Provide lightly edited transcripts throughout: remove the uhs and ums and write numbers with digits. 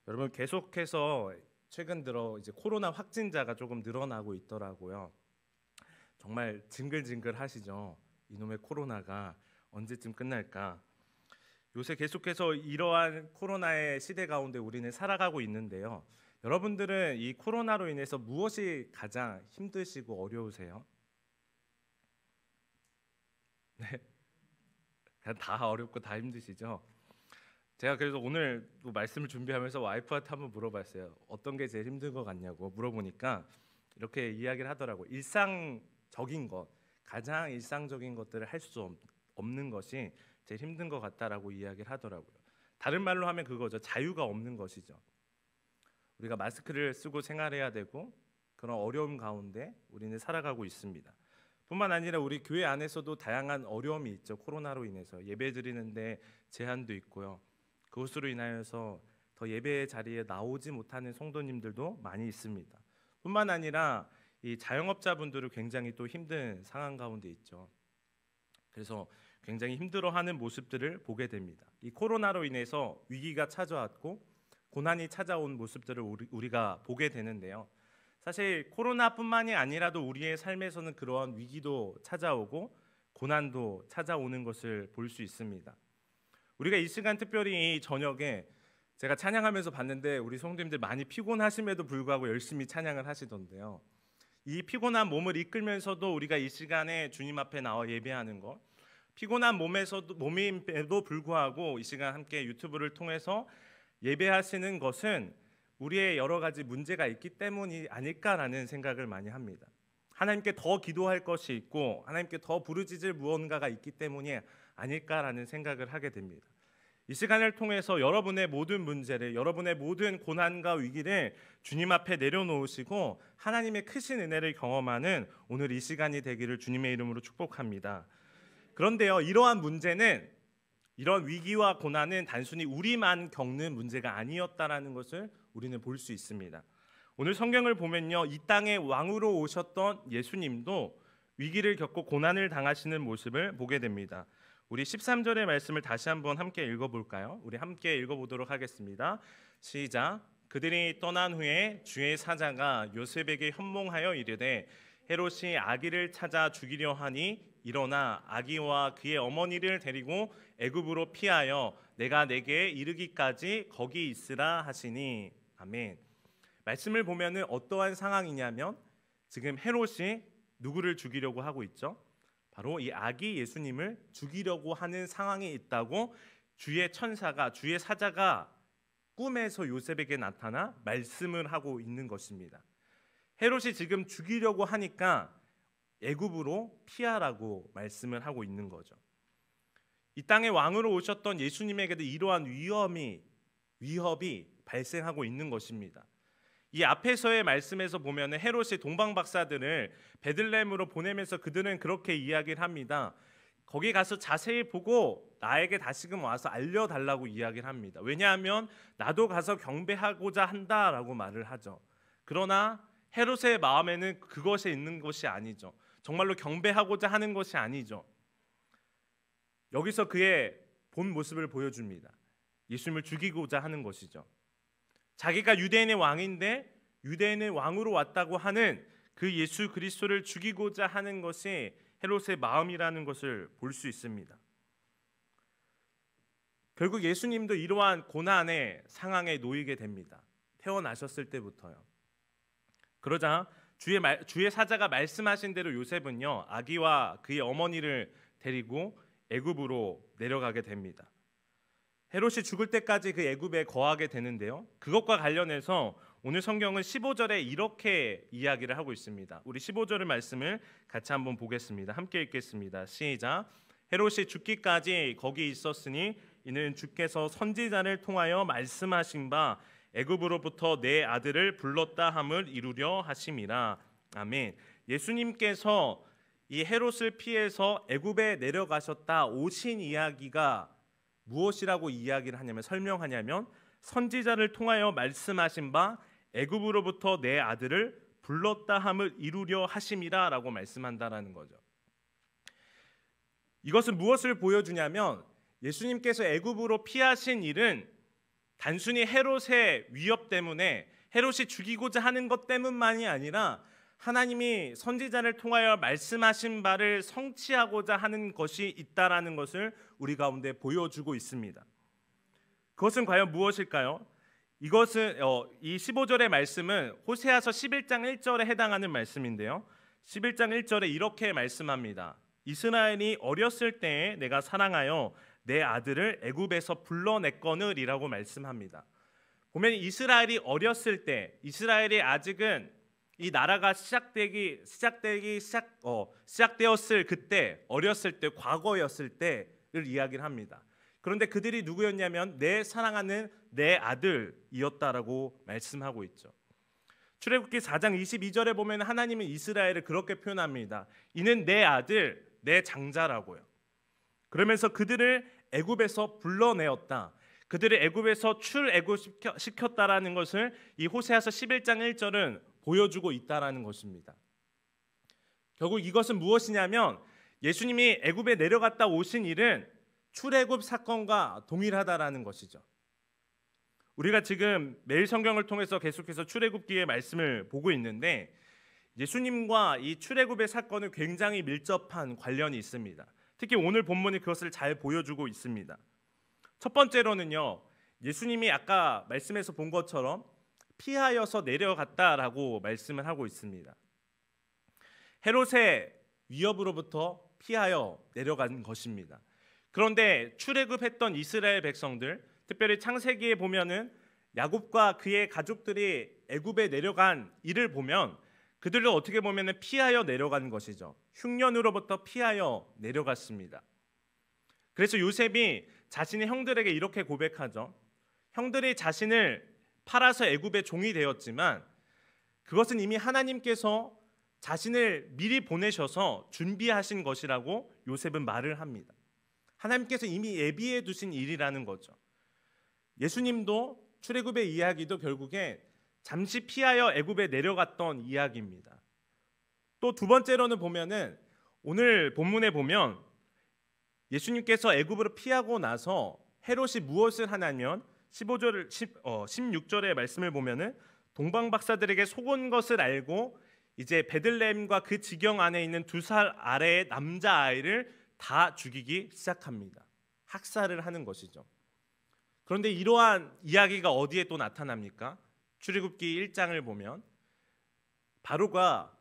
여러분 계속해서 최근 들어 이제 코로나 확진자가 조금 늘어나고 있더라고요. 정말 징글징글 하시죠? 이놈의 코로나가 언제쯤 끝날까? 요새 계속해서 이러한 코로나의 시대 가운데 우리는 살아가고 있는데요. 여러분들은 이 코로나로 인해서 무엇이 가장 힘드시고 어려우세요? 네, 그냥 다 어렵고 다 힘드시죠? 제가 그래서 오늘 또 말씀을 준비하면서 와이프한테 한번 물어봤어요. 어떤 게 제일 힘든 것 같냐고 물어보니까 이렇게 이야기를 하더라고. 일상적인 것, 가장 일상적인 것들을 할 수 없는 것이 제일 힘든 것 같다라고 이야기를 하더라고요. 다른 말로 하면 그거죠. 자유가 없는 것이죠. 우리가 마스크를 쓰고 생활해야 되고 그런 어려움 가운데 우리는 살아가고 있습니다. 뿐만 아니라 우리 교회 안에서도 다양한 어려움이 있죠. 코로나로 인해서 예배 드리는데 제한도 있고요. 그것으로 인하여서 더 예배 자리에 나오지 못하는 성도님들도 많이 있습니다. 뿐만 아니라 이 자영업자분들은 굉장히 또 힘든 상황 가운데 있죠. 그래서 굉장히 힘들어하는 모습들을 보게 됩니다. 이 코로나로 인해서 위기가 찾아왔고 고난이 찾아온 모습들을 우리가 보게 되는데요. 사실 코로나뿐만이 아니라도 우리의 삶에서는 그러한 위기도 찾아오고 고난도 찾아오는 것을 볼 수 있습니다. 우리가 이 시간 특별히 이 저녁에 제가 찬양하면서 봤는데 우리 성도님들 많이 피곤하심에도 불구하고 열심히 찬양을 하시던데요. 이 피곤한 몸을 이끌면서도 우리가 이 시간에 주님 앞에 나와 예배하는 것, 피곤한 몸임에도 불구하고 이 시간 함께 유튜브를 통해서 예배하시는 것은 우리의 여러 가지 문제가 있기 때문이 아닐까라는 생각을 많이 합니다. 하나님께 더 기도할 것이 있고 하나님께 더 부르짖을 무언가가 있기 때문이 아닐까라는 생각을 하게 됩니다. 이 시간을 통해서 여러분의 모든 문제를, 여러분의 모든 고난과 위기를 주님 앞에 내려놓으시고 하나님의 크신 은혜를 경험하는 오늘 이 시간이 되기를 주님의 이름으로 축복합니다. 그런데요, 이러한 문제는, 이런 위기와 고난은 단순히 우리만 겪는 문제가 아니었다라는 것을 우리는 볼 수 있습니다. 오늘 성경을 보면요, 이 땅에 왕으로 오셨던 예수님도 위기를 겪고 고난을 당하시는 모습을 보게 됩니다. 우리 13절의 말씀을 다시 한번 함께 읽어볼까요? 우리 함께 읽어보도록 하겠습니다. 시작. 그들이 떠난 후에 주의 사자가 요셉에게 현몽하여 이르되 헤롯이 아기를 찾아 죽이려 하니 일어나 아기와 그의 어머니를 데리고 애굽으로 피하여 내가 내게 이르기까지 거기 있으라 하시니. 아멘. 말씀을 보면은 어떠한 상황이냐면 지금 헤롯이 누구를 죽이려고 하고 있죠? 바로 이 아기 예수님을 죽이려고 하는 상황이 있다고 주의 천사가, 주의 사자가 꿈에서 요셉에게 나타나 말씀을 하고 있는 것입니다. 헤롯이 지금 죽이려고 하니까 애굽으로 피하라고 말씀을 하고 있는 거죠. 이 땅에 왕으로 오셨던 예수님에게도 이러한 위협이 발생하고 있는 것입니다. 이 앞에서의 말씀에서 보면 헤롯이 동방 박사들을 베들레헴으로 보내면서 그들은 그렇게 이야기를 합니다. 거기 가서 자세히 보고 나에게 다시금 와서 알려달라고 이야기를 합니다. 왜냐하면 나도 가서 경배하고자 한다라고 말을 하죠. 그러나 헤롯의 마음에는 그것이 있는 것이 아니죠. 정말로 경배하고자 하는 것이 아니죠. 여기서 그의 본 모습을 보여줍니다. 예수님을 죽이고자 하는 것이죠. 자기가 유대인의 왕인데 유대인의 왕으로 왔다고 하는 그 예수 그리스도를 죽이고자 하는 것이 헤롯의 마음이라는 것을 볼 수 있습니다. 결국 예수님도 이러한 고난의 상황에 놓이게 됩니다. 태어나셨을 때부터요. 그러자 주의 사자가 말씀하신 대로 요셉은요, 아기와 그의 어머니를 데리고 애굽으로 내려가게 됩니다. 헤롯이 죽을 때까지 그 애굽에 거하게 되는데요. 그것과 관련해서 오늘 성경은 15절에 이렇게 이야기를 하고 있습니다. 우리 15절의 말씀을 같이 한번 보겠습니다. 함께 읽겠습니다. 시작. 헤롯이 죽기까지 거기 있었으니 이는 주께서 선지자를 통하여 말씀하신 바 애굽으로부터 내 아들을 불렀다 함을 이루려 하심이라. 아멘. 예수님께서 이 헤롯을 피해서 애굽에 내려가셨다 오신 이야기가 무엇이라고 이야기를 하냐면 설명하냐면 선지자를 통하여 말씀하신 바 애굽으로부터 내 아들을 불렀다 함을 이루려 하심이라라고 말씀한다라는 거죠. 이것은 무엇을 보여주냐면 예수님께서 애굽으로 피하신 일은 단순히 헤롯의 위협 때문에 헤롯이 죽이고자 하는 것 때문만이 아니라 하나님이 선지자를 통하여 말씀하신 바를 성취하고자 하는 것이 있다라는 것을 우리 가운데 보여주고 있습니다. 그것은 과연 무엇일까요? 이것은 이 15절의 말씀은 호세아서 11장 1절에 해당하는 말씀인데요. 11장 1절에 이렇게 말씀합니다. 이스라엘이 어렸을 때에 내가 사랑하여 내 아들을 애굽에서 불러냈거늘이라고 말씀합니다. 보면 이스라엘이 어렸을 때, 이스라엘이 아직은 이 나라가 시작되었을 그때, 어렸을 때, 과거였을 때를 이야기를 합니다. 그런데 그들이 누구였냐면 내 사랑하는 내 아들이었다라고 말씀하고 있죠. 출애굽기 4장 22절에 보면 하나님은 이스라엘을 그렇게 표현합니다. 이는 내 아들, 내 장자라고요. 그러면서 그들을 애굽에서 불러내었다. 그들을 애굽에서 출애굽시켰다라는 것을 이 호세아서 11장 1절은 보여주고 있다라는 것입니다. 결국 이것은 무엇이냐면 예수님이 애굽에 내려갔다 오신 일은 출애굽 사건과 동일하다라는 것이죠. 우리가 지금 매일 성경을 통해서 계속해서 출애굽기의 말씀을 보고 있는데 예수님과 이 출애굽의 사건은 굉장히 밀접한 관련이 있습니다. 특히 오늘 본문이 그것을 잘 보여주고 있습니다. 첫 번째로는요, 예수님이 아까 말씀에서 본 것처럼 피하여서 내려갔다라고 말씀을 하고 있습니다. 헤롯의 위협으로부터 피하여 내려간 것입니다. 그런데 출애굽했던 이스라엘 백성들, 특별히 창세기에 보면은 야곱과 그의 가족들이 애굽에 내려간 일을 보면 그들을 어떻게 보면은 피하여 내려간 것이죠. 흉년으로부터 피하여 내려갔습니다. 그래서 요셉이 자신의 형들에게 이렇게 고백하죠. 형들이 자신을 팔아서 애굽의 종이 되었지만 그것은 이미 하나님께서 자신을 미리 보내셔서 준비하신 것이라고 요셉은 말을 합니다. 하나님께서 이미 예비해 두신 일이라는 거죠. 예수님도 출애굽의 이야기도 결국에 잠시 피하여 애굽에 내려갔던 이야기입니다. 또 두 번째로는 보면은 오늘 본문에 보면 예수님께서 애굽으로 피하고 나서 헤롯이 무엇을 하냐면 16절의 말씀을 보면은 동방 박사들에게 속은 것을 알고 이제 베들레헴과 그 지경 안에 있는 2살 아래의 남자 아이를 다 죽이기 시작합니다. 학살을 하는 것이죠. 그런데 이러한 이야기가 어디에 또 나타납니까? 출애굽기 1장을 보면 바로가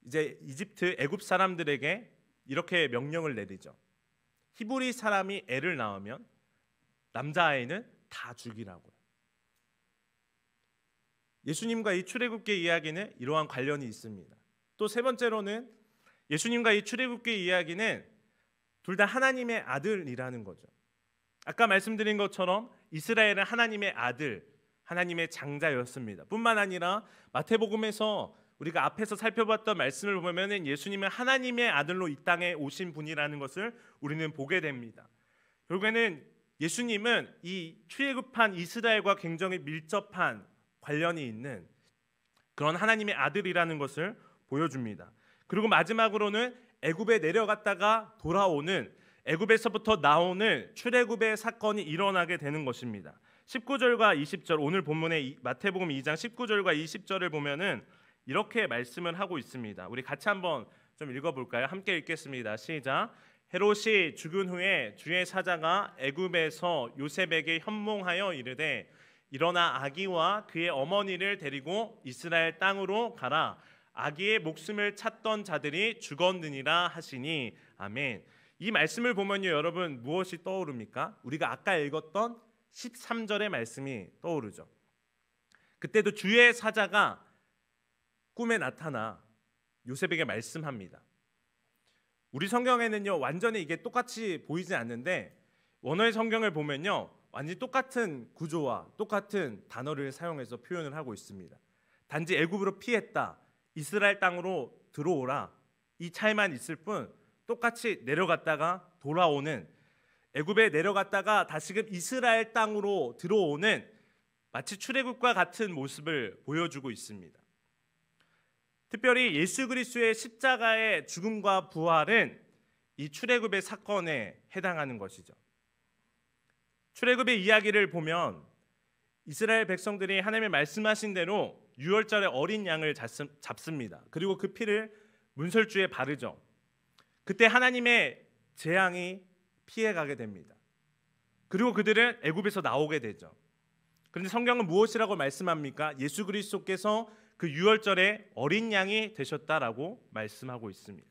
이제 이집트 애굽 사람들에게 이렇게 명령을 내리죠. 히브리 사람이 애를 낳으면 남자아이는 다 죽이라고요. 예수님과 이 출애굽기 이야기는 이러한 관련이 있습니다. 또 세 번째로는 예수님과 이 출애굽기 이야기는 둘 다 하나님의 아들이라는 거죠. 아까 말씀드린 것처럼 이스라엘은 하나님의 아들, 하나님의 장자였습니다. 뿐만 아니라 마태복음에서 우리가 앞에서 살펴봤던 말씀을 보면은 예수님은 하나님의 아들로 이 땅에 오신 분이라는 것을 우리는 보게 됩니다. 결국에는 예수님은 이 출애굽한 이스라엘과 굉장히 밀접한 관련이 있는 그런 하나님의 아들이라는 것을 보여줍니다. 그리고 마지막으로는 애굽에 내려갔다가 돌아오는 애굽에서부터 나오는 출애굽의 사건이 일어나게 되는 것입니다. 19절과 20절 오늘 본문의 마태복음 2장 19절과 20절을 보면은 이렇게 말씀을 하고 있습니다. 우리 같이 한번 좀 읽어볼까요? 함께 읽겠습니다. 시작. 헤롯이 죽은 후에 주의 사자가 애굽에서 요셉에게 현몽하여 이르되 일어나 아기와 그의 어머니를 데리고 이스라엘 땅으로 가라. 아기의 목숨을 찾던 자들이 죽었느니라 하시니 아멘. 이 말씀을 보면요, 여러분 무엇이 떠오릅니까? 우리가 아까 읽었던 13절의 말씀이 떠오르죠. 그때도 주의 사자가 꿈에 나타나 요셉에게 말씀합니다. 우리 성경에는요 완전히 이게 똑같이 보이지 않는데 원어의 성경을 보면요 완전히 똑같은 구조와 똑같은 단어를 사용해서 표현을 하고 있습니다. 단지 애굽으로 피했다, 이스라엘 땅으로 들어오라, 이 차이만 있을 뿐 똑같이 내려갔다가 돌아오는, 애굽에 내려갔다가 다시금 이스라엘 땅으로 들어오는 마치 출애굽과 같은 모습을 보여주고 있습니다. 특별히 예수 그리스도의 십자가의 죽음과 부활은 이 출애굽의 사건에 해당하는 것이죠. 출애굽의 이야기를 보면 이스라엘 백성들이 하나님의 말씀하신 대로 유월절에 어린 양을 잡습니다. 그리고 그 피를 문설주에 바르죠. 그때 하나님의 재앙이 피해가게 됩니다. 그리고 그들은 애굽에서 나오게 되죠. 그런데 성경은 무엇이라고 말씀합니까? 예수 그리스도께서 그 유월절에 어린 양이 되셨다라고 말씀하고 있습니다.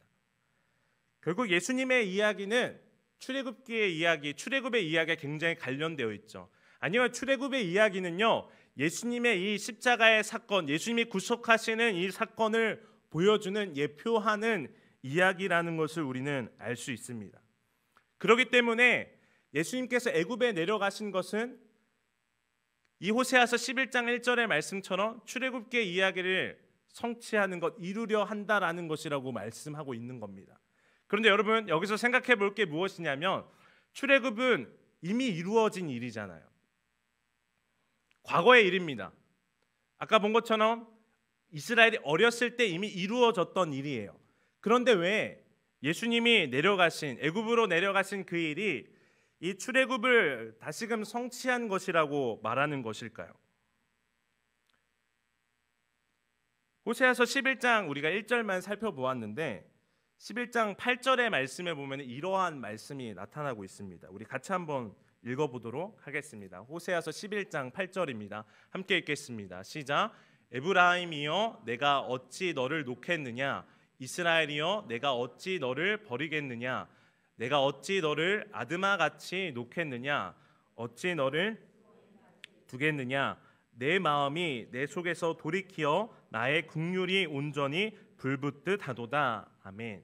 결국 예수님의 이야기는 출애굽기의 이야기, 출애굽의 이야기가 굉장히 관련되어 있죠. 아니요, 출애굽의 이야기는요, 예수님의 이 십자가의 사건, 예수님이 구속하시는 이 사건을 보여주는, 예표하는 이야기라는 것을 우리는 알 수 있습니다. 그렇기 때문에 예수님께서 애굽에 내려가신 것은 이 호세아서 11장 1절의 말씀처럼 출애굽기의 이야기를 성취하는 것, 이루려 한다라는 것이라고 말씀하고 있는 겁니다. 그런데 여러분, 여기서 생각해 볼 게 무엇이냐면 출애굽은 이미 이루어진 일이잖아요. 과거의 일입니다. 아까 본 것처럼 이스라엘이 어렸을 때 이미 이루어졌던 일이에요. 그런데 왜 예수님이 내려가신, 애굽으로 내려가신 그 일이 이 출애굽을 다시금 성취한 것이라고 말하는 것일까요? 호세아서 11장 우리가 1절만 살펴보았는데 11장 8절의 말씀에 보면 이러한 말씀이 나타나고 있습니다. 우리 같이 한번 읽어보도록 하겠습니다. 호세아서 11장 8절입니다. 함께 읽겠습니다. 시작. 에브라임이여 내가 어찌 너를 놓겠느냐, 이스라엘이여 내가 어찌 너를 버리겠느냐, 내가 어찌 너를 아드마같이 놓겠느냐, 어찌 너를 두겠느냐, 내 마음이 내 속에서 돌이키어 나의 국률이 온전히 불붙듯 하도다. 아멘.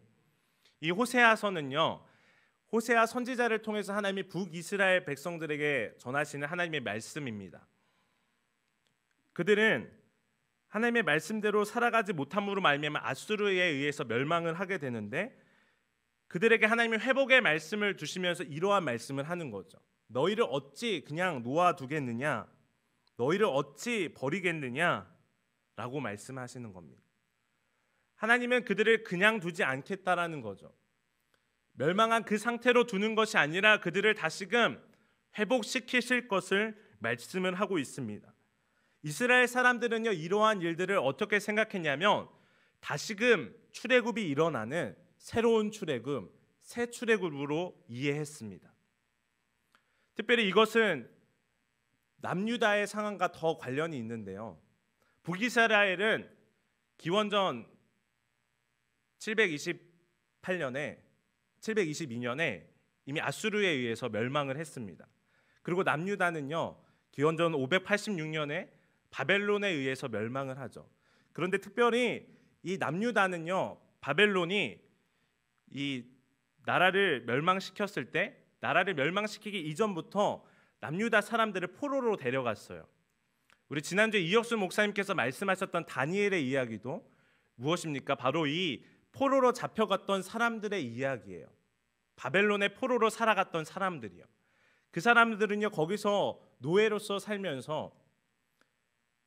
이 호세아서는요, 호세아 선지자를 통해서 하나님이 북이스라엘 백성들에게 전하시는 하나님의 말씀입니다. 그들은 하나님의 말씀대로 살아가지 못함으로 말미암아 아수르에 의해서 멸망을 하게 되는데, 그들에게 하나님이 회복의 말씀을 주시면서 이러한 말씀을 하는 거죠. 너희를 어찌 그냥 놓아두겠느냐, 너희를 어찌 버리겠느냐 라고 말씀하시는 겁니다. 하나님은 그들을 그냥 두지 않겠다라는 거죠. 멸망한 그 상태로 두는 것이 아니라 그들을 다시금 회복시키실 것을 말씀을 하고 있습니다. 이스라엘 사람들은요, 이러한 일들을 어떻게 생각했냐면 다시금 출애굽이 일어나는 새로운 출애굽, 새 출애굽으로 이해했습니다. 특별히 이것은 남유다의 상황과 더 관련이 있는데요. 북이스라엘은 기원전 722년에 이미 아수르에 의해서 멸망을 했습니다. 그리고 남유다는요, 기원전 586년에 바벨론에 의해서 멸망을 하죠. 그런데 특별히 이 남유다는요, 바벨론이 이 나라를 멸망시켰을 때, 나라를 멸망시키기 이전부터 남유다 사람들을 포로로 데려갔어요. 우리 지난주에 이혁수 목사님께서 말씀하셨던 다니엘의 이야기도 무엇입니까? 바로 이 포로로 잡혀갔던 사람들의 이야기예요. 바벨론의 포로로 살아갔던 사람들이요. 그 사람들은요, 거기서 노예로서 살면서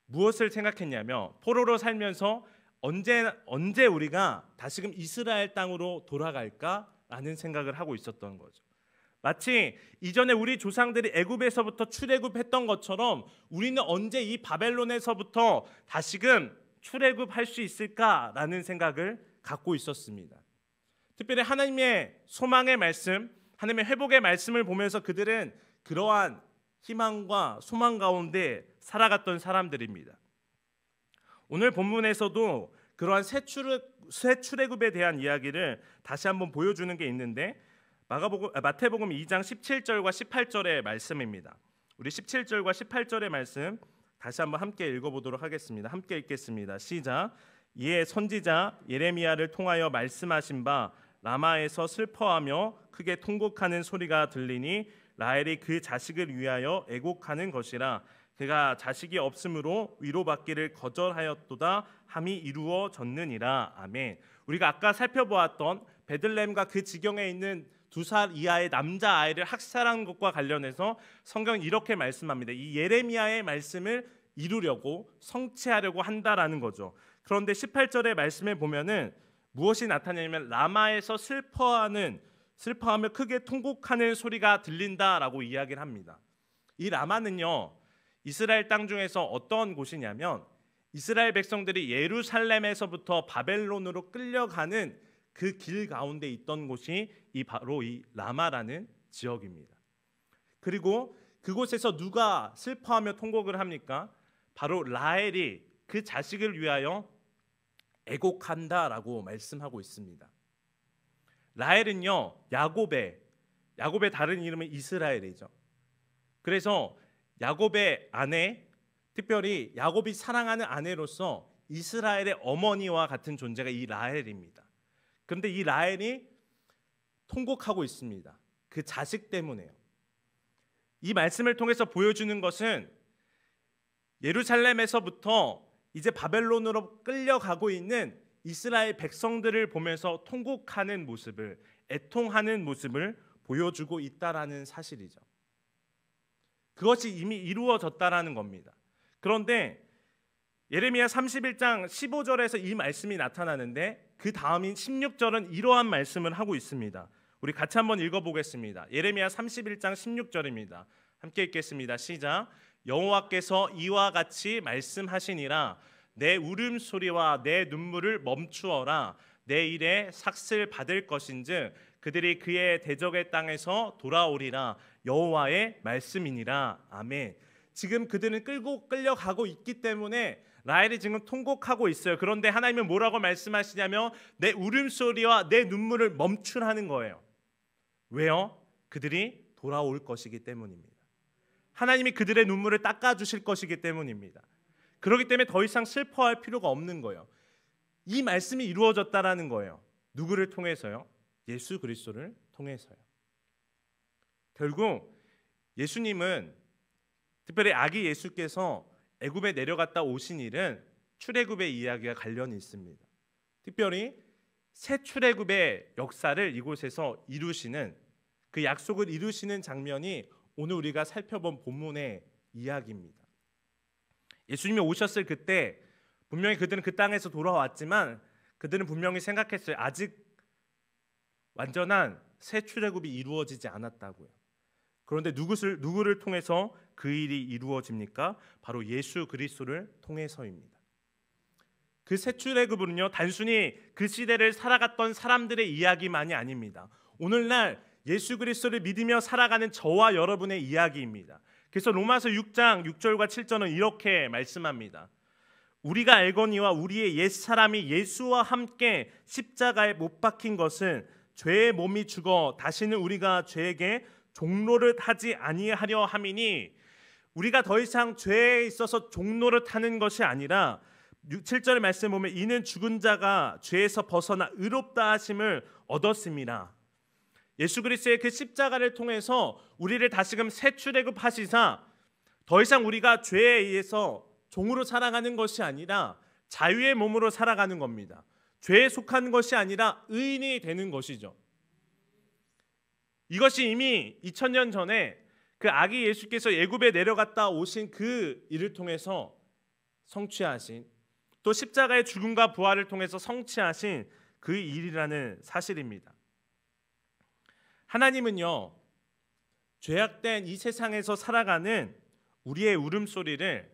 무엇을 생각했냐면, 포로로 살면서 언제 우리가 다시금 이스라엘 땅으로 돌아갈까라는 생각을 하고 있었던 거죠. 마치 이전에 우리 조상들이 애굽에서부터 출애굽했던 것처럼 우리는 언제 이 바벨론에서부터 다시금 출애굽할 수 있을까라는 생각을 갖고 있었습니다. 특별히 하나님의 소망의 말씀, 하나님의 회복의 말씀을 보면서 그들은 그러한 희망과 소망 가운데 살아갔던 사람들입니다. 오늘 본문에서도 그러한 새 출애굽에 대한 이야기를 다시 한번 보여주는 게 있는데, 마태복음 2장 17절과 18절의 말씀입니다. 우리 17절과 18절의 말씀 다시 한번 함께 읽어보도록 하겠습니다. 함께 읽겠습니다. 시작. 이에 선지자 예레미야를 통하여 말씀하신 바 라마에서 슬퍼하며 크게 통곡하는 소리가 들리니 라헬이 그 자식을 위하여 애곡하는 것이라. 그가 자식이 없으므로 위로받기를 거절하였도다 함이 이루어졌느니라. 아멘. 우리가 아까 살펴보았던 베들레헴과 그 지경에 있는 2살 이하의 남자아이를 학살한 것과 관련해서 성경은 이렇게 말씀합니다. 이 예레미야의 말씀을 이루려고 성취하려고 한다라는 거죠. 그런데 18절의 말씀에 보면은 무엇이 나타나냐면 라마에서 슬퍼하며 크게 통곡하는 소리가 들린다라고 이야기를 합니다. 이 라마는요, 이스라엘 땅 중에서 어떤 곳이냐면 이스라엘 백성들이 예루살렘에서부터 바벨론으로 끌려가는 그 길 가운데 있던 곳이 바로 이 라마라는 지역입니다. 그리고 그곳에서 누가 슬퍼하며 통곡을 합니까? 바로 라헬이 그 자식을 위하여 애곡한다라고 말씀하고 있습니다. 라헬은요, 야곱의 다른 이름은 이스라엘이죠. 그래서 야곱의 아내, 특별히 야곱이 사랑하는 아내로서 이스라엘의 어머니와 같은 존재가 이 라헬입니다. 그런데 이 라헬이 통곡하고 있습니다. 그 자식 때문에요. 이 말씀을 통해서 보여주는 것은 예루살렘에서부터 이제 바벨론으로 끌려가고 있는 이스라엘 백성들을 보면서 통곡하는 모습을, 애통하는 모습을 보여주고 있다라는 사실이죠. 그것이 이미 이루어졌다라는 겁니다. 그런데 예레미야 31장 15절에서 이 말씀이 나타나는데 그 다음인 16절은 이러한 말씀을 하고 있습니다. 우리 같이 한번 읽어보겠습니다. 예레미야 31장 16절입니다. 함께 읽겠습니다. 시작. 여호와께서 이와 같이 말씀하시니라. 내 울음소리와 내 눈물을 멈추어라. 내 일에 삭슬 받을 것인즉 그들이 그의 대적의 땅에서 돌아오리라. 여호와의 말씀이니라. 아멘. 지금 그들은 끌려가고 있기 때문에 라헬이 지금 통곡하고 있어요. 그런데 하나님은 뭐라고 말씀하시냐면 내 울음소리와 내 눈물을 멈추라는 거예요. 왜요? 그들이 돌아올 것이기 때문입니다. 하나님이 그들의 눈물을 닦아주실 것이기 때문입니다. 그렇기 때문에 더 이상 슬퍼할 필요가 없는 거예요. 이 말씀이 이루어졌다라는 거예요. 누구를 통해서요? 예수 그리스도를 통해서요. 결국 예수님은, 특별히 아기 예수께서 애굽에 내려갔다 오신 일은 출애굽의 이야기와 관련이 있습니다. 특별히 새 출애굽의 역사를 이곳에서 이루시는, 그 약속을 이루시는 장면이 오늘 우리가 살펴본 본문의 이야기입니다. 예수님이 오셨을 그때 분명히 그들은 그 땅에서 돌아왔지만 그들은 분명히 생각했어요. 아직 완전한 새 출애굽이 이루어지지 않았다고요. 그런데 누구를 통해서 그 일이 이루어집니까? 바로 예수 그리스도를 통해서입니다. 그 새 출애굽은요, 단순히 그 시대를 살아갔던 사람들의 이야기만이 아닙니다. 오늘날 예수 그리스도를 믿으며 살아가는 저와 여러분의 이야기입니다. 그래서 로마서 6장 6절과 7절은 이렇게 말씀합니다. 우리가 알거니와 우리의 옛사람이 예수와 함께 십자가에 못 박힌 것은 죄의 몸이 죽어 다시는 우리가 죄에게 종노릇 하지 아니하려 함이니, 우리가 더 이상 죄에 있어서 종노릇 하는 것이 아니라 7절의 말씀 보면 이는 죽은 자가 죄에서 벗어나 의롭다 하심을 얻었습니다. 예수 그리스도의 그 십자가를 통해서 우리를 다시금 새 출애굽하시사 더 이상 우리가 죄에 의해서 종으로 살아가는 것이 아니라 자유의 몸으로 살아가는 겁니다. 죄에 속한 것이 아니라 의인이 되는 것이죠. 이것이 이미 2000년 전에 그 아기 예수께서 애굽에 내려갔다 오신 그 일을 통해서 성취하신, 또 십자가의 죽음과 부활을 통해서 성취하신 그 일이라는 사실입니다. 하나님은요, 죄악된 이 세상에서 살아가는 우리의 울음소리를,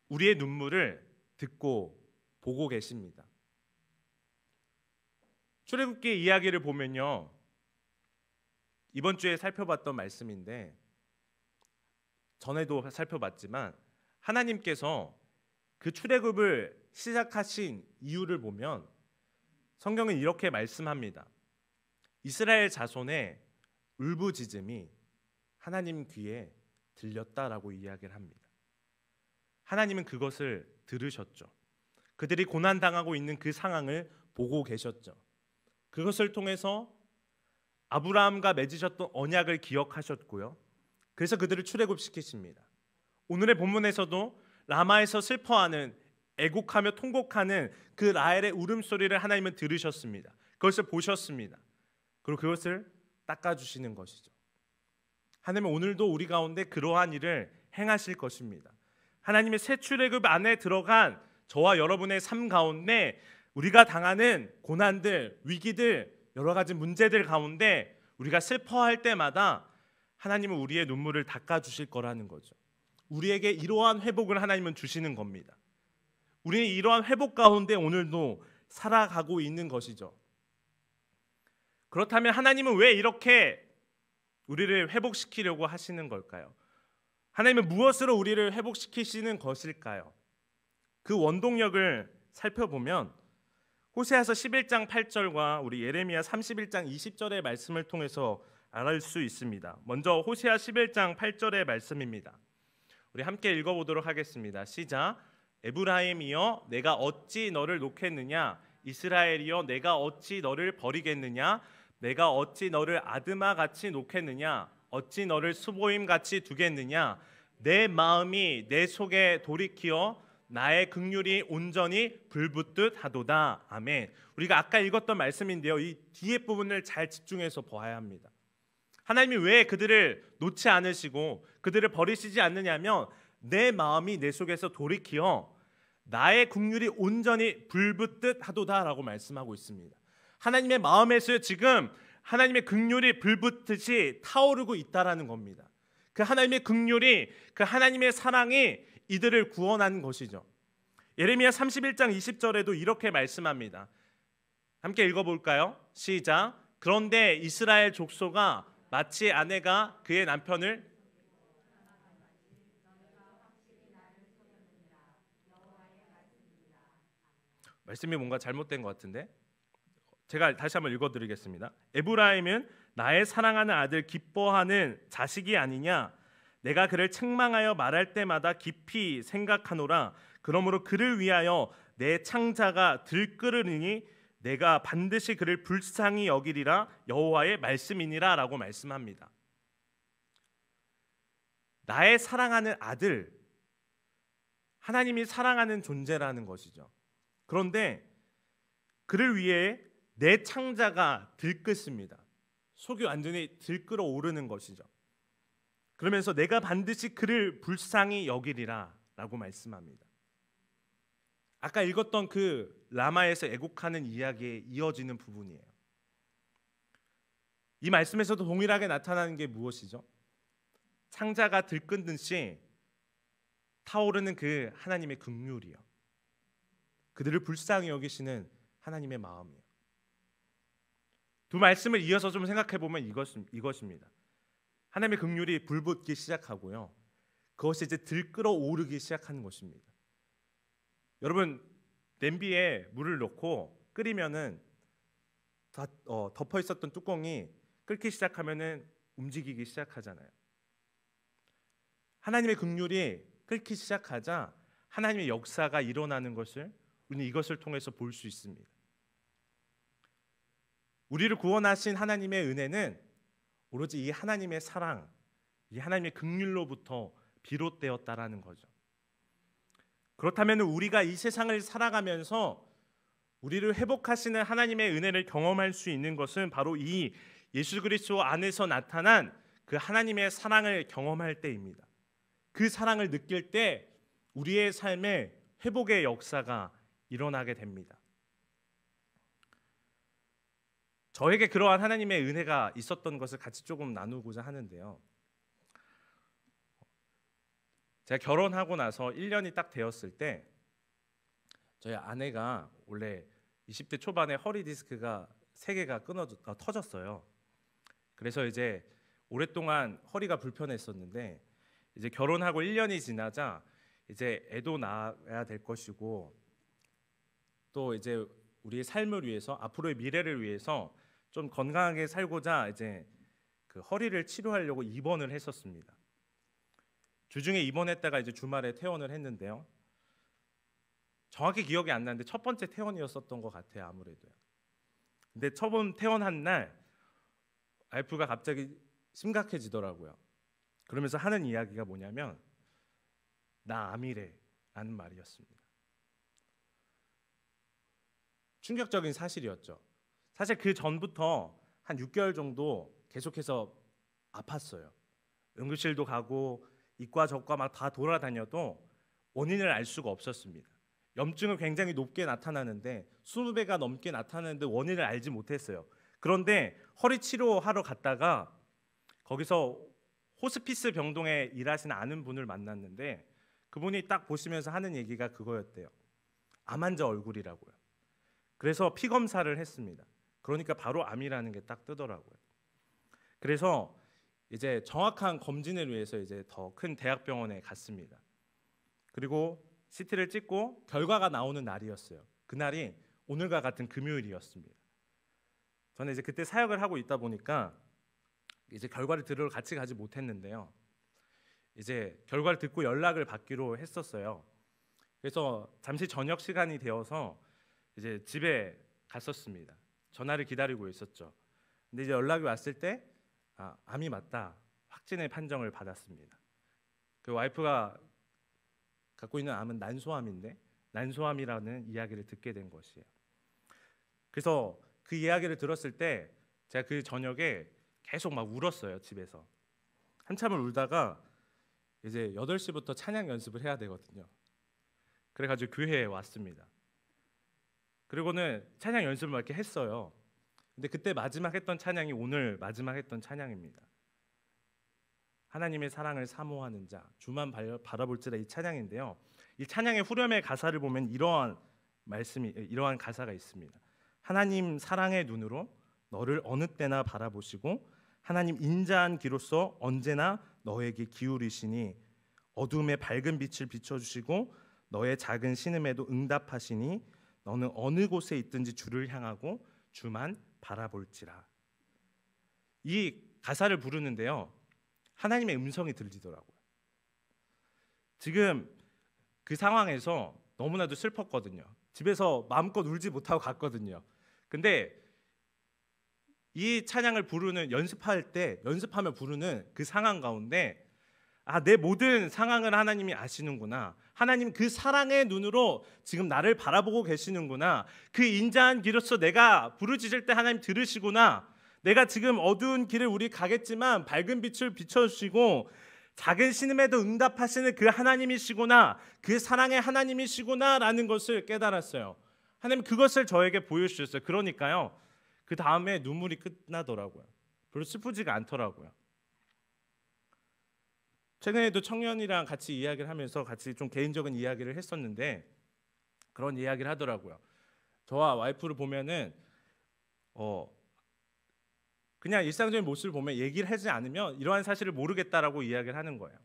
우리의 눈물을 듣고 보고 계십니다. 출애굽기 이야기를 보면요, 이번 주에 살펴봤던 말씀인데 전에도 살펴봤지만 하나님께서 그 출애굽을 시작하신 이유를 보면 성경은 이렇게 말씀합니다. 이스라엘 자손의 울부짖음이 하나님 귀에 들렸다라고 이야기를 합니다. 하나님은 그것을 들으셨죠. 그들이 고난당하고 있는 그 상황을 보고 계셨죠. 그것을 통해서 아브라함과 맺으셨던 언약을 기억하셨고요. 그래서 그들을 출애굽시키십니다. 오늘의 본문에서도 라마에서 슬퍼하는, 애곡하며 통곡하는 그 라헬의 울음소리를 하나님은 들으셨습니다. 그것을 보셨습니다. 그리고 그것을 닦아주시는 것이죠. 하나님은 오늘도 우리 가운데 그러한 일을 행하실 것입니다. 하나님의 새 출애굽 안에 들어간 저와 여러분의 삶 가운데 우리가 당하는 고난들, 위기들, 여러 가지 문제들 가운데 우리가 슬퍼할 때마다 하나님은 우리의 눈물을 닦아주실 거라는 거죠. 우리에게 이러한 회복을 하나님은 주시는 겁니다. 우리는 이러한 회복 가운데 오늘도 살아가고 있는 것이죠. 그렇다면 하나님은 왜 이렇게 우리를 회복시키려고 하시는 걸까요? 하나님은 무엇으로 우리를 회복시키시는 것일까요? 그 원동력을 살펴보면 호세아서 11장 8절과 우리 예레미야 31장 20절의 말씀을 통해서 알 수 있습니다. 먼저 호세아 11장 8절의 말씀입니다. 우리 함께 읽어보도록 하겠습니다. 시작. 에브라임이여 내가 어찌 너를 놓겠느냐, 이스라엘이여 내가 어찌 너를 버리겠느냐, 내가 어찌 너를 아드마 같이 놓겠느냐, 어찌 너를 수보임 같이 두겠느냐, 내 마음이 내 속에 돌이키어 나의 긍휼이 온전히 불붙듯 하도다. 아멘. 우리가 아까 읽었던 말씀인데요, 이 뒤에 부분을 잘 집중해서 보아야 합니다. 하나님이 왜 그들을 놓지 않으시고 그들을 버리시지 않느냐면 내 마음이 내 속에서 돌이키어 나의 긍휼이 온전히 불붙듯 하도다라고 말씀하고 있습니다. 하나님의 마음에서 지금 하나님의 긍휼이 불붙듯이 타오르고 있다라는 겁니다. 그 하나님의 긍휼이, 그 하나님의 사랑이 이들을 구원한 것이죠. 예레미야 31장 20절에도 이렇게 말씀합니다. 함께 읽어볼까요? 시작. 그런데 이스라엘 족속아 마치 아내가 그의 남편을 말씀이 뭔가 잘못된 것 같은데 제가 다시 한번 읽어드리겠습니다. 에브라임은 나의 사랑하는 아들 기뻐하는 자식이 아니냐, 내가 그를 책망하여 말할 때마다 깊이 생각하노라. 그러므로 그를 위하여 내 창자가 들끓으니 내가 반드시 그를 불쌍히 여기리라. 여호와의 말씀이니라 라고 말씀합니다. 나의 사랑하는 아들, 하나님이 사랑하는 존재라는 것이죠. 그런데 그를 위해 내 창자가 들끓습니다. 속이 완전히 들끓어 오르는 것이죠. 그러면서 내가 반드시 그를 불쌍히 여기리라 라고 말씀합니다. 아까 읽었던 그 라마에서 애곡하는 이야기에 이어지는 부분이에요. 이 말씀에서도 동일하게 나타나는 게 무엇이죠? 창자가 들끓듯이 타오르는 그 하나님의 긍휼이요, 그들을 불쌍히 여기시는 하나님의 마음이요. 두 말씀을 이어서 좀 생각해 보면 이것입니다. 하나님의 긍휼이 불붙기 시작하고요, 그것이 이제 들끓어 오르기 시작하는 것입니다. 여러분, 냄비에 물을 넣고 끓이면은 덮어 있었던 뚜껑이 끓기 시작하면은 움직이기 시작하잖아요. 하나님의 긍휼이 끓기 시작하자 하나님의 역사가 일어나는 것을 우리는 이것을 통해서 볼 수 있습니다. 우리를 구원하신 하나님의 은혜는 오로지 이 하나님의 사랑, 이 하나님의 긍휼로부터 비롯되었다라는 거죠. 그렇다면 우리가 이 세상을 살아가면서 우리를 회복하시는 하나님의 은혜를 경험할 수 있는 것은 바로 이 예수 그리스도 안에서 나타난 그 하나님의 사랑을 경험할 때입니다. 그 사랑을 느낄 때 우리의 삶에 회복의 역사가 일어나게 됩니다. 저에게 그러한 하나님의 은혜가 있었던 것을 같이 조금 나누고자 하는데요. 제가 결혼하고 나서 1년이 딱 되었을 때 저희 아내가 원래 20대 초반에 허리 디스크가 3개가 터졌어요. 그래서 이제 오랫동안 허리가 불편했었는데 이제 결혼하고 1년이 지나자 이제 애도 낳아야 될 것이고 또 이제 우리의 삶을 위해서, 앞으로의 미래를 위해서 좀 건강하게 살고자 이제 그 허리를 치료하려고 입원을 했었습니다. 주중에 입원했다가 이제 주말에 퇴원을 했는데요. 정확히 기억이 안 나는데 첫 번째 퇴원이었었던 것 같아요, 아무래도요. 근데 처음 퇴원한 날 와이프가 갑자기 심각해지더라고요. 그러면서 하는 이야기가 뭐냐면 나 암이래 라는 말이었습니다. 충격적인 사실이었죠. 사실 그 전부터 한 6개월 정도 계속해서 아팠어요. 응급실도 가고 이과 저과 막 다 돌아다녀도 원인을 알 수가 없었습니다. 염증은 굉장히 높게 나타나는데 20배가 넘게 나타나는데 원인을 알지 못했어요. 그런데 허리 치료하러 갔다가 거기서 호스피스 병동에 일하시는 아는 분을 만났는데 그분이 딱 보시면서 하는 얘기가 그거였대요. 암 환자 얼굴이라고요. 그래서 피 검사를 했습니다. 그러니까 바로 암이라는 게 딱 뜨더라고요. 그래서 이제 정확한 검진을 위해서 이제 더 큰 대학병원에 갔습니다. 그리고 CT를 찍고 결과가 나오는 날이었어요. 그날이 오늘과 같은 금요일이었습니다. 저는 이제 그때 사역을 하고 있다 보니까 이제 결과를 들으러 같이 가지 못했는데요. 이제 결과를 듣고 연락을 받기로 했었어요. 그래서 잠시 저녁 시간이 되어서 이제 집에 갔었습니다. 전화를 기다리고 있었죠. 근데 이제 연락이 왔을 때 암이 맞다, 확진의 판정을 받았습니다. 그 와이프가 갖고 있는 암은 난소암인데 난소암이라는 이야기를 듣게 된 것이에요. 그래서 그 이야기를 들었을 때 제가 그 저녁에 계속 막 울었어요. 집에서 한참을 울다가 이제 8시부터 찬양 연습을 해야 되거든요. 그래가지고 교회에 왔습니다. 그리고는 찬양 연습을 막 이렇게 했어요. 근데 그때 마지막 했던 찬양이 오늘 마지막 했던 찬양입니다. 하나님의 사랑을 사모하는 자, 주만 바라볼지라, 이 찬양인데요. 이 찬양의 후렴의 가사를 보면 이러한 가사가 있습니다. 하나님 사랑의 눈으로 너를 어느 때나 바라보시고 하나님 인자한 귀로서 언제나 너에게 기울이시니 어둠에 밝은 빛을 비춰주시고 너의 작은 신음에도 응답하시니 너는 어느 곳에 있든지 주를 향하고 주만 바라볼지라. 이 가사를 부르는데요, 하나님의 음성이 들리더라고요. 지금 그 상황에서 너무나도 슬펐거든요. 집에서 마음껏 울지 못하고 갔거든요. 근데 이 찬양을 부르는 연습하며 부르는 그 상황 가운데 내 모든 상황을 하나님이 아시는구나. 하나님 그 사랑의 눈으로 지금 나를 바라보고 계시는구나. 그 인자한 길로서 내가 부르짖을 때 하나님 들으시구나. 내가 지금 어두운 길을 우리 가겠지만 밝은 빛을 비춰주시고 작은 신음에도 응답하시는 그 하나님이시구나. 그 사랑의 하나님이시구나 라는 것을 깨달았어요. 하나님 그것을 저에게 보여주셨어요. 그러니까요, 그 다음에 눈물이 끝나더라고요. 별로 슬프지가 않더라고요. 최근에도 청년이랑 같이 이야기를 하면서 같이 좀 개인적인 이야기를 했었는데 그런 이야기를 하더라고요. 저와 와이프를 보면은 그냥 일상적인 모습을 보면 얘기를 하지 않으면 이러한 사실을 모르겠다라고 이야기를 하는 거예요.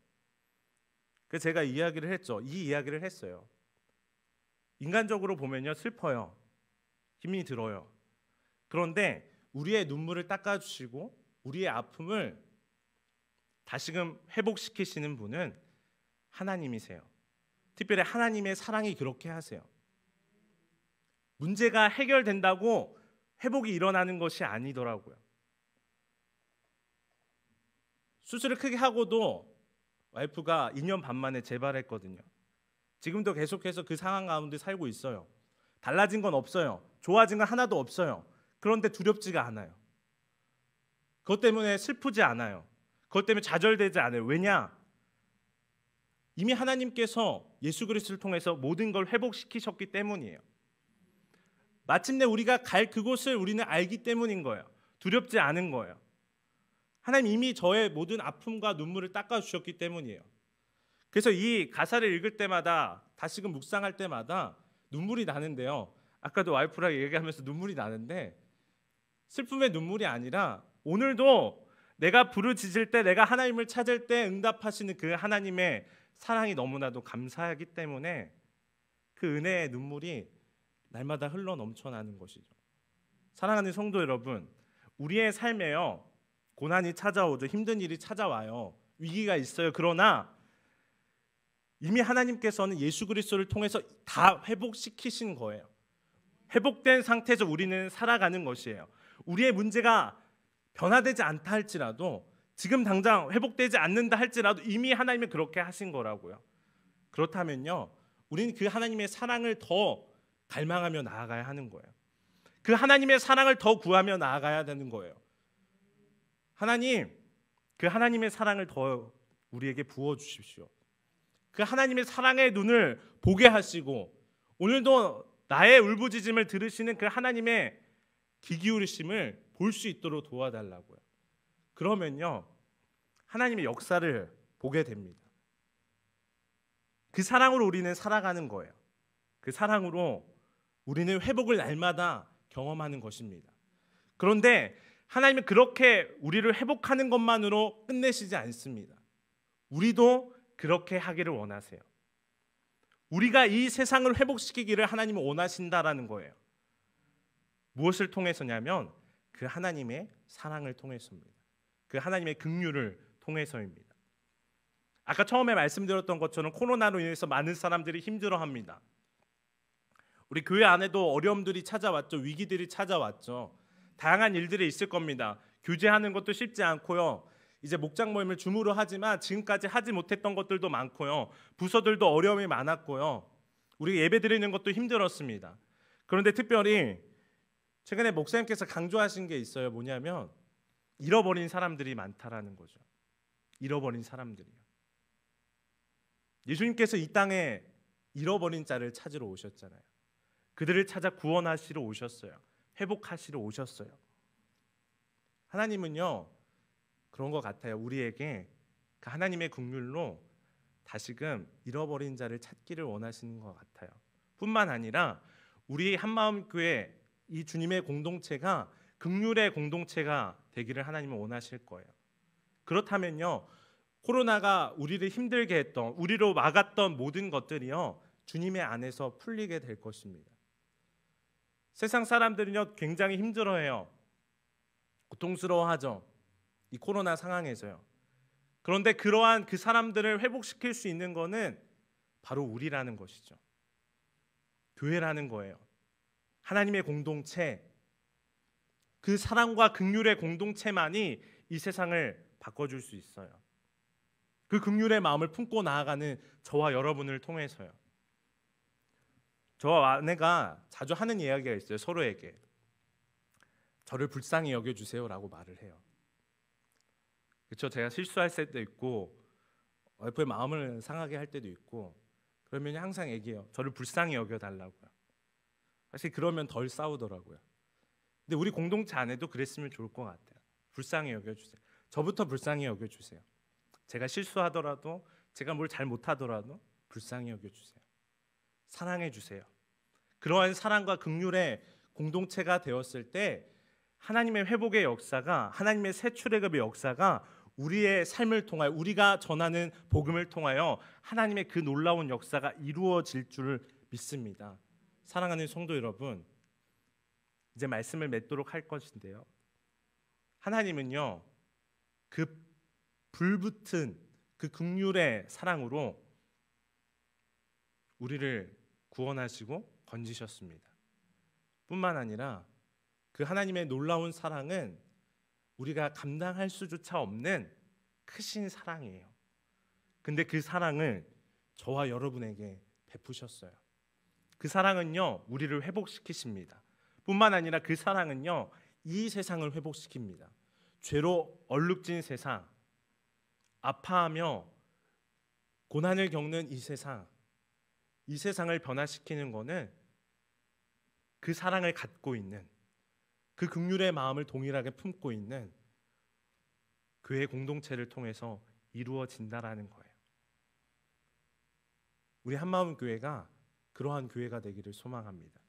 그래서 제가 이 이야기를 했어요. 인간적으로 보면요, 슬퍼요. 힘이 들어요. 그런데 우리의 눈물을 닦아주시고 우리의 아픔을 다시금 회복시키시는 분은 하나님이세요. 특별히 하나님의 사랑이 그렇게 하세요. 문제가 해결된다고 회복이 일어나는 것이 아니더라고요. 수술을 크게 하고도 와이프가 2년 반 만에 재발했거든요. 지금도 계속해서 그 상황 가운데 살고 있어요. 달라진 건 없어요. 좋아진 건 하나도 없어요. 그런데 두렵지가 않아요. 그것 때문에 슬프지 않아요. 그것 때문에 좌절되지 않아요. 왜냐? 이미 하나님께서 예수 그리스도를 통해서 모든 걸 회복시키셨기 때문이에요. 마침내 우리가 갈 그곳을 우리는 알기 때문인 거예요. 두렵지 않은 거예요. 하나님 이미 저의 모든 아픔과 눈물을 닦아주셨기 때문이에요. 그래서 이 가사를 읽을 때마다 다시금 묵상할 때마다 눈물이 나는데요. 아까도 와이프랑 얘기하면서 눈물이 나는데 슬픔의 눈물이 아니라 오늘도 내가 부르짖을 때, 내가 하나님을 찾을 때 응답하시는 그 하나님의 사랑이 너무나도 감사하기 때문에 그 은혜의 눈물이 날마다 흘러 넘쳐나는 것이죠. 사랑하는 성도 여러분, 우리의 삶에요, 고난이 찾아오죠. 힘든 일이 찾아와요. 위기가 있어요. 그러나 이미 하나님께서는 예수 그리스도를 통해서 다 회복시키신 거예요. 회복된 상태에서 우리는 살아가는 것이에요. 우리의 문제가 변화되지 않다 할지라도, 지금 당장 회복되지 않는다 할지라도 이미 하나님이 그렇게 하신 거라고요. 그렇다면요, 우리는 그 하나님의 사랑을 더 갈망하며 나아가야 하는 거예요. 그 하나님의 사랑을 더 구하며 나아가야 되는 거예요. 하나님, 그 하나님의 사랑을 더 우리에게 부어주십시오. 그 하나님의 사랑의 눈을 보게 하시고 오늘도 나의 울부짖음을 들으시는 그 하나님의 귀 기울이심을 볼 수 있도록 도와달라고요. 그러면요, 하나님의 역사를 보게 됩니다. 그 사랑으로 우리는 살아가는 거예요. 그 사랑으로 우리는 회복을 날마다 경험하는 것입니다. 그런데 하나님은 그렇게 우리를 회복하는 것만으로 끝내시지 않습니다. 우리도 그렇게 하기를 원하세요. 우리가 이 세상을 회복시키기를 하나님은 원하신다라는 거예요. 무엇을 통해서냐면 그 하나님의 사랑을 통해서입니다. 그 하나님의 긍휼을 통해서입니다. 아까 처음에 말씀드렸던 것처럼 코로나로 인해서 많은 사람들이 힘들어합니다. 우리 교회 안에도 어려움들이 찾아왔죠. 위기들이 찾아왔죠. 다양한 일들이 있을 겁니다. 교제하는 것도 쉽지 않고요. 이제 목장 모임을 줌으로 하지만 지금까지 하지 못했던 것들도 많고요. 부서들도 어려움이 많았고요. 우리 예배 드리는 것도 힘들었습니다. 그런데 특별히 최근에 목사님께서 강조하신 게 있어요. 뭐냐면 잃어버린 사람들이 많다라는 거죠. 잃어버린 사람들이요. 예수님께서 이 땅에 잃어버린 자를 찾으러 오셨잖아요. 그들을 찾아 구원하시러 오셨어요. 회복하시러 오셨어요. 하나님은요 그런 것 같아요. 우리에게 그 하나님의 긍휼로 다시금 잃어버린 자를 찾기를 원하시는 것 같아요. 뿐만 아니라 우리 한마음교회 이 주님의 공동체가 긍휼의 공동체가 되기를 하나님은 원하실 거예요. 그렇다면요 코로나가 우리를 힘들게 했던, 우리로 막았던 모든 것들이요 주님의 안에서 풀리게 될 것입니다. 세상 사람들은요 굉장히 힘들어해요. 고통스러워하죠. 이 코로나 상황에서요. 그런데 그러한 그 사람들을 회복시킬 수 있는 것은 바로 우리라는 것이죠. 교회라는 거예요. 하나님의 공동체, 그 사랑과 긍휼의 공동체만이 이 세상을 바꿔줄 수 있어요. 그 긍휼의 마음을 품고 나아가는 저와 여러분을 통해서요. 저와 아내가 자주 하는 이야기가 있어요. 서로에게 저를 불쌍히 여겨주세요라고 말을 해요. 그렇죠? 제가 실수할 때도 있고 와이프의 마음을 상하게 할 때도 있고 그러면 항상 얘기해요. 저를 불쌍히 여겨달라고요. 사실 그러면 덜 싸우더라고요. 근데 우리 공동체 안에도 그랬으면 좋을 것 같아요. 불쌍히 여겨주세요. 저부터 불쌍히 여겨주세요. 제가 실수하더라도 제가 뭘 잘못하더라도 불쌍히 여겨주세요. 사랑해주세요. 그러한 사랑과 긍휼의 공동체가 되었을 때 하나님의 회복의 역사가, 하나님의 새 출애굽의 역사가 우리의 삶을 통하여, 우리가 전하는 복음을 통하여 하나님의 그 놀라운 역사가 이루어질 줄을 믿습니다. 사랑하는 성도 여러분, 이제 말씀을 맺도록 할 것인데요. 하나님은요 그 불붙은 그 긍휼의 사랑으로 우리를 구원하시고 건지셨습니다. 뿐만 아니라 그 하나님의 놀라운 사랑은 우리가 감당할 수조차 없는 크신 사랑이에요. 근데 그 사랑을 저와 여러분에게 베푸셨어요. 그 사랑은요 우리를 회복시키십니다. 뿐만 아니라 그 사랑은요 이 세상을 회복시킵니다. 죄로 얼룩진 세상, 아파하며 고난을 겪는 이 세상을 변화시키는 것은 그 사랑을 갖고 있는, 그 긍휼의 마음을 동일하게 품고 있는 교회 공동체를 통해서 이루어진다라는 거예요. 우리 한마음 교회가 그러한 교회가 되기를 소망합니다.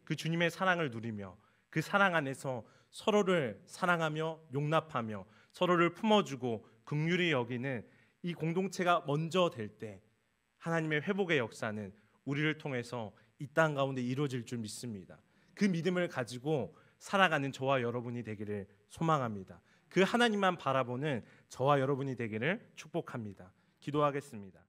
그 주님의 사랑을 누리며 그 사랑 안에서 서로를 사랑하며 용납하며 서로를 품어주고 긍휼히 여기는 이 공동체가 먼저 될 때 하나님의 회복의 역사는 우리를 통해서 이 땅 가운데 이루어질 줄 믿습니다. 그 믿음을 가지고 살아가는 저와 여러분이 되기를 소망합니다. 그 하나님만 바라보는 저와 여러분이 되기를 축복합니다. 기도하겠습니다.